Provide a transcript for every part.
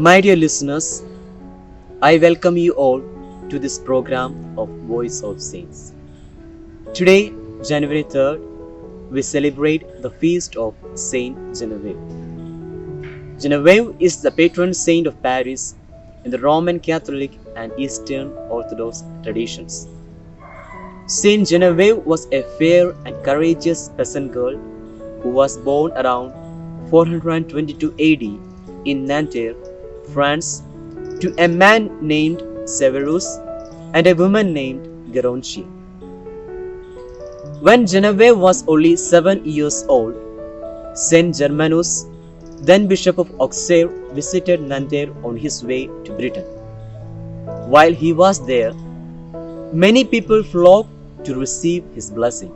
My dear listeners, I welcome you all to this program of Voice of Saints. Today, January 3rd, we celebrate the feast of Saint Genevieve. Genevieve is the patron saint of Paris in the Roman Catholic and Eastern Orthodox traditions. Saint Genevieve was a fair and courageous peasant girl who was born around 422 AD in Nanterre, France, to a man named Severus and a woman named Geroncie. When Genevieve was only 7 years old, Saint Germanus, then Bishop of Auxerre, visited Nanterre on his way to Britain. While he was there, many people flocked to receive his blessing.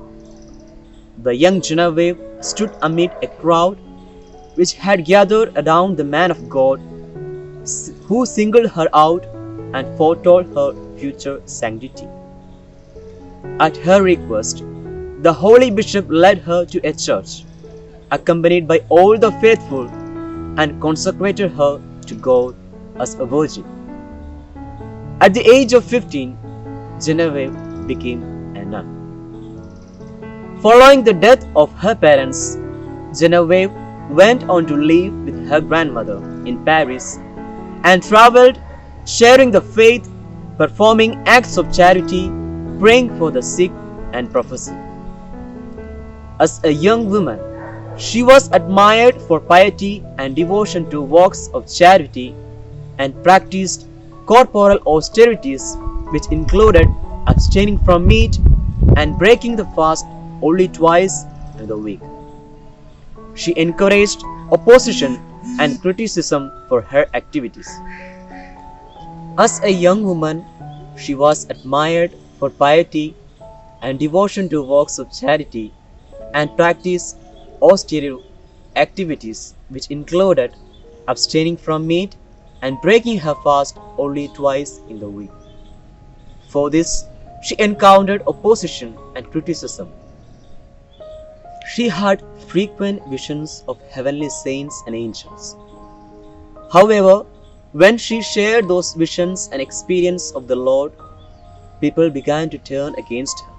The young Genevieve stood amid a crowd which had gathered around the man of God who singled her out and foretold her future sanctity. At her request, the holy bishop led her to a church, accompanied by all the faithful, and consecrated her to God as a virgin. At the age of 15, Genevieve became a nun. Following the death of her parents, Genevieve went on to live with her grandmother in Paris and traveled, sharing the faith, performing acts of charity, praying for the sick, and prophesying. As a young woman, she was admired for piety and devotion to works of charity and practiced corporal austerities, which included abstaining from meat and breaking the fast only twice in the week. She encouraged opposition and criticism for her activities. As a young woman, she was admired for piety and devotion to works of charity and practiced austere activities, which included abstaining from meat and breaking her fast only twice in the week. For this, she encountered opposition and criticism. She had frequent visions of heavenly saints and angels. However, when she shared those visions and experience of the Lord, people began to turn against her.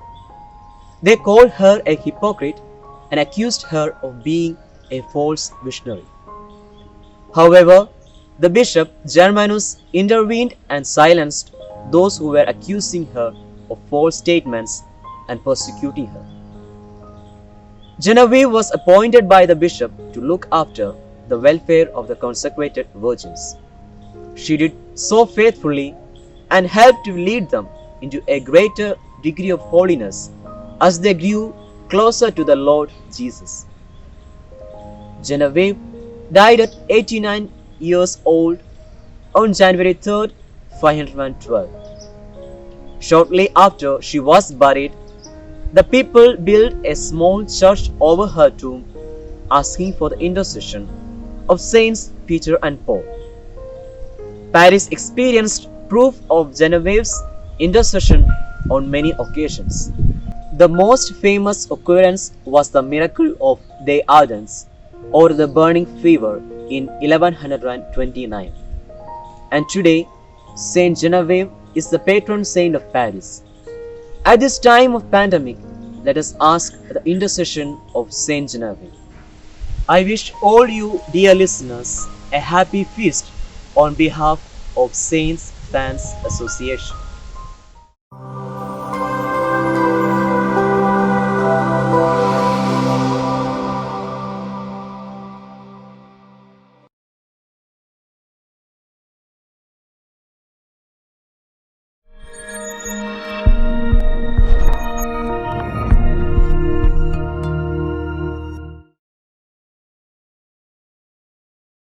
They called her a hypocrite and accused her of being a false visionary. However, the bishop Germanus intervened and silenced those who were accusing her of false statements and persecuting her. Genevieve was appointed by the bishop to look after the welfare of the consecrated virgins. She did so faithfully and helped to lead them into a greater degree of holiness as they grew closer to the Lord Jesus. Genevieve died at 89 years old on January 3rd, 512. Shortly after she was buried, the people built a small church over her tomb, asking for the intercession of Saints Peter and Paul. Paris experienced proof of Genevieve's intercession on many occasions. The most famous occurrence was the miracle of the Ardents, or the burning fever, in 1129. And today, Saint Genevieve is the patron saint of Paris. At this time of pandemic, let us ask the intercession of Saint Genevieve. I wish all you dear listeners a happy feast on behalf of Saints Fans Association.